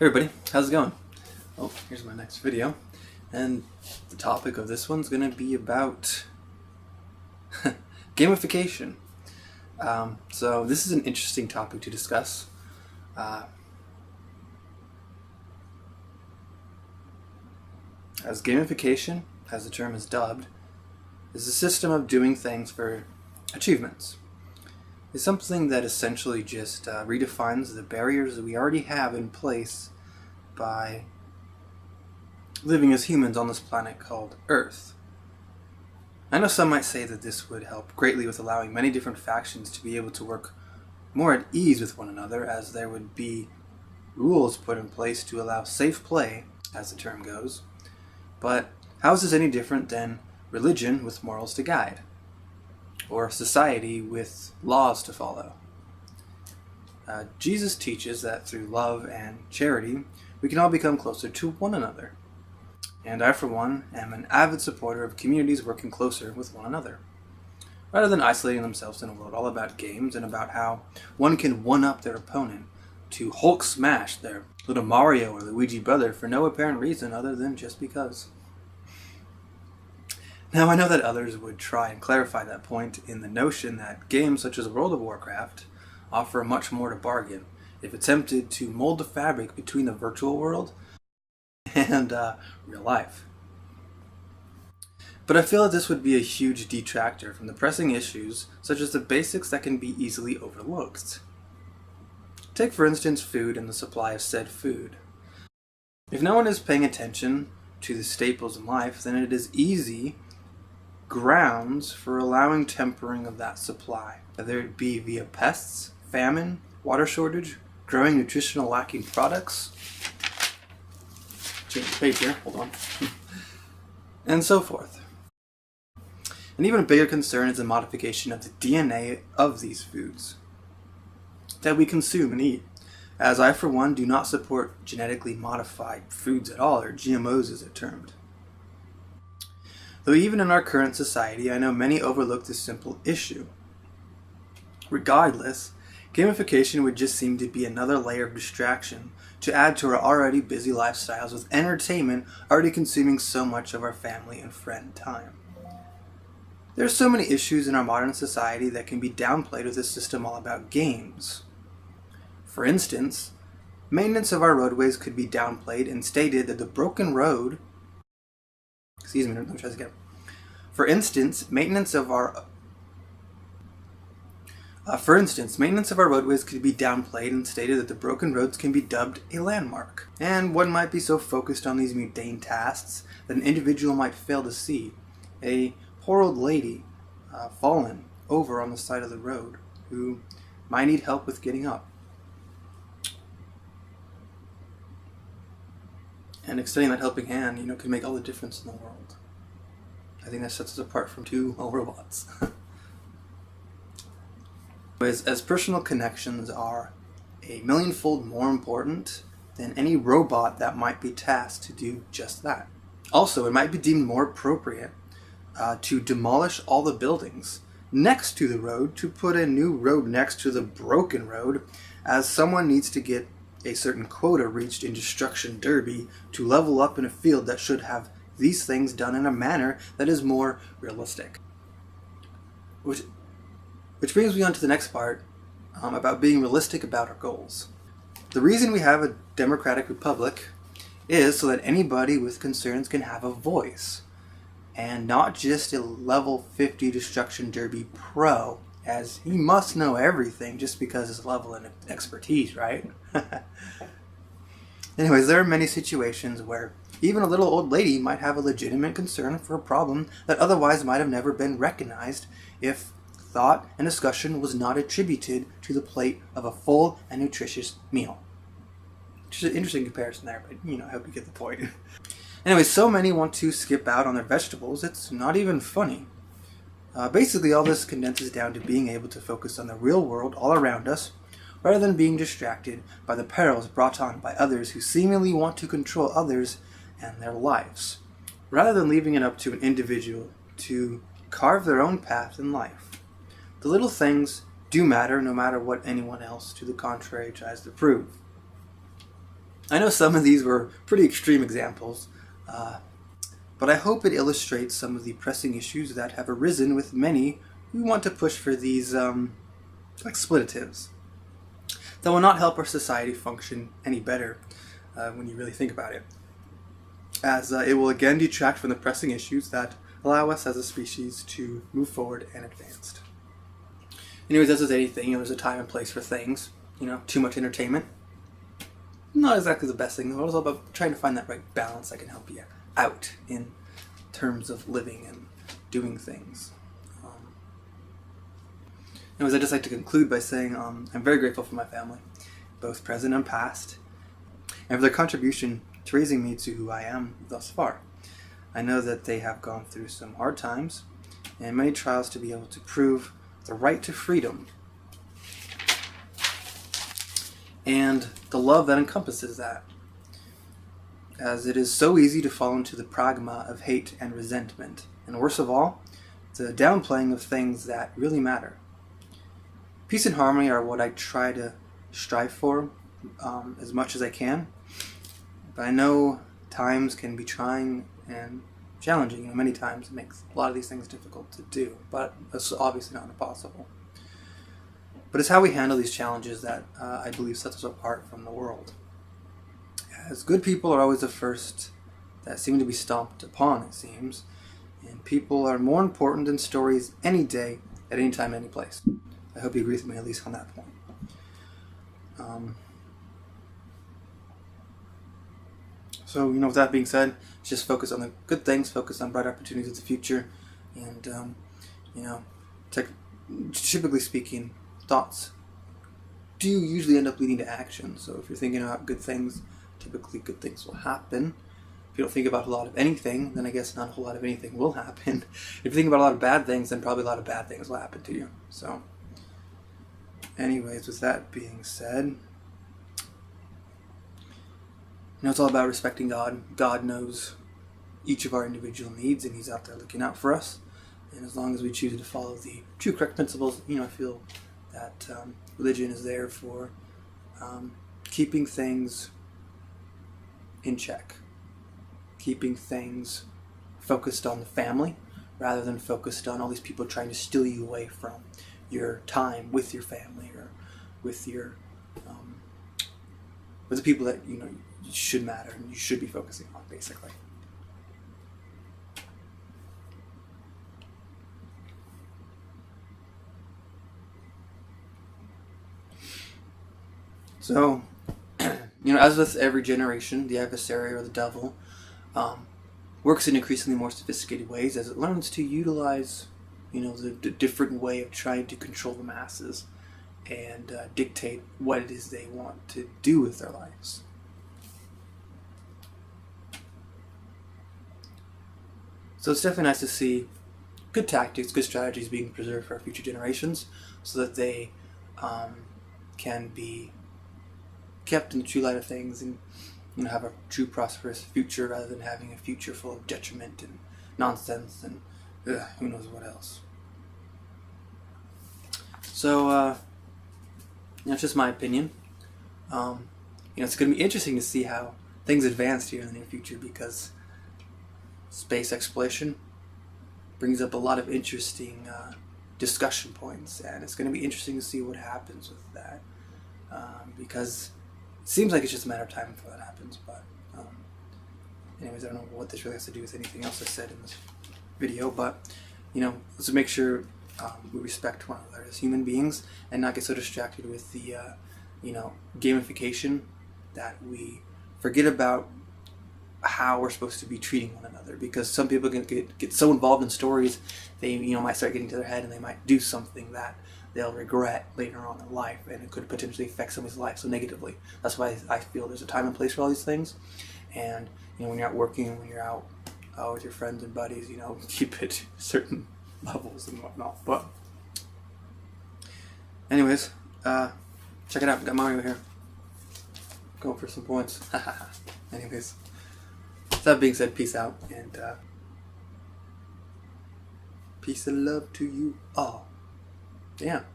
Hey everybody, how's it going? Oh, here's my next video, and the topic of this one's going to be about gamification. So this is an interesting topic to discuss. As gamification, as the term is dubbed, is a system of doing things for achievements. It's something that essentially just redefines the barriers that we already have in place by living as humans on this planet called Earth. I know some might say that this would help greatly with allowing many different factions to be able to work more at ease with one another, as there would be rules put in place to allow safe play, as the term goes. But how is this any different than religion with morals to guide? Or society with laws to follow? Jesus teaches that through love and charity, we can all become closer to one another. And I, for one, am an avid supporter of communities working closer with one another, rather than isolating themselves in a world all about games and about how one can one-up their opponent to Hulk smash their little Mario or Luigi brother for no apparent reason other than just because. Now, I know that others would try and clarify that point in the notion that games such as World of Warcraft offer much more to bargain if attempted to mold the fabric between the virtual world and real life. But I feel that this would be a huge detractor from the pressing issues such as the basics that can be easily overlooked. Take for instance food and the supply of said food. If no one is paying attention to the staples in life, then it is easy grounds for allowing tempering of that supply, whether it be via pests, famine, water shortage, growing nutritional lacking products. Change the page here, hold on. And so forth. An even bigger concern is the modification of the DNA of these foods that we consume and eat, as I for one do not support genetically modified foods at all, or GMOs as they're termed. Though even in our current society, I know many overlook this simple issue. Regardless, gamification would just seem to be another layer of distraction to add to our already busy lifestyles, with entertainment already consuming so much of our family and friend time. There are so many issues in our modern society that can be downplayed with this system all about games. For instance, maintenance of our roadways could be downplayed and stated that the broken road let me try this again. For instance, maintenance of our roadways could be downplayed and stated that the broken roads can be dubbed a landmark. And one might be so focused on these mundane tasks that an individual might fail to see a poor old lady fallen over on the side of the road who might need help with getting up. And extending that helping hand, can make all the difference in the world. I think that sets us apart from two robots. As personal connections are a millionfold more important than any robot that might be tasked to do just that. Also, it might be deemed more appropriate to demolish all the buildings next to the road to put a new road next to the broken road, as someone needs to get a certain quota reached in Destruction Derby to level up in a field that should have these things done in a manner that is more realistic. Which brings me on to the next part about being realistic about our goals. The reason we have a democratic republic is so that anybody with concerns can have a voice, and not just a level 50 Destruction Derby pro, as he must know everything just because his level and expertise, right? Anyways, there are many situations where even a little old lady might have a legitimate concern for a problem that otherwise might have never been recognized if thought and discussion was not attributed to the plate of a full and nutritious meal. Which is an interesting comparison there, but I hope you get the point. Anyway, so many want to skip out on their vegetables, it's not even funny. Basically, all this condenses down to being able to focus on the real world all around us, rather than being distracted by the perils brought on by others who seemingly want to control others and their lives, rather than leaving it up to an individual to carve their own path in life. The little things do matter no matter what anyone else to the contrary tries to prove. I know some of these were pretty extreme examples, but I hope it illustrates some of the pressing issues that have arisen with many who want to push for these exploitatives that will not help our society function any better when you really think about it, as it will again detract from the pressing issues that allow us as a species to move forward and advance. Anyways, as with anything, there's a time and place for things. Too much entertainment, not exactly the best thing in the world. It's all about trying to find that right balance that can help you out in terms of living and doing things. Anyways, I'd just like to conclude by saying I'm very grateful for my family, both present and past, and for their contribution to raising me to who I am thus far. I know that they have gone through some hard times and many trials to be able to prove the right to freedom and the love that encompasses that, as it is so easy to fall into the pragma of hate and resentment, and worst of all, the downplaying of things that really matter. Peace and harmony are what I try to strive for as much as I can, but I know times can be trying and challenging. Many times it makes a lot of these things difficult to do, but it's obviously not impossible. But it's how we handle these challenges that I believe sets us apart from the world. As good people are always the first that seem to be stomped upon, it seems, and people are more important than stories any day, at any time, any place. I hope you agree with me at least on that point. So, with that being said, just focus on the good things, focus on bright opportunities of the future, and, typically speaking, thoughts do usually end up leading to action. So if you're thinking about good things, typically good things will happen. If you don't think about a lot of anything, then I guess not a whole lot of anything will happen. If you think about a lot of bad things, then probably a lot of bad things will happen to you. So, anyways, with that being said, it's all about respecting God. God knows each of our individual needs, and He's out there looking out for us. And as long as we choose to follow the true, correct principles, I feel that religion is there for keeping things in check, keeping things focused on the family rather than focused on all these people trying to steal you away from your time with your family or with your with the people that should matter and you should be focusing on, basically. So, as with every generation, the adversary or the devil works in increasingly more sophisticated ways as it learns to utilize, the different way of trying to control the masses and dictate what it is they want to do with their lives. So it's definitely nice to see good tactics, good strategies being preserved for our future generations so that they can be kept in the true light of things and have a true prosperous future rather than having a future full of detriment and nonsense and who knows what else. So it's just my opinion. It's going to be interesting to see how things advance here in the near future, because space exploration brings up a lot of interesting discussion points, and it's going to be interesting to see what happens with that, because it seems like it's just a matter of time before that happens. But anyways, I don't know what this really has to do with anything else I said in this video, but let's make sure we respect one another as human beings and not get so distracted with the gamification that we forget about how we're supposed to be treating one another, because some people can get so involved in stories they might start getting to their head and they might do something that they'll regret later on in life, and it could potentially affect somebody's life so negatively. That's why I feel there's a time and place for all these things, and when you're out working, when you're out with your friends and buddies, keep it certain levels and whatnot. But anyways, check it out, got Mario here going for some points. Anyways, that being said, peace out, and peace and love to you all. Damn.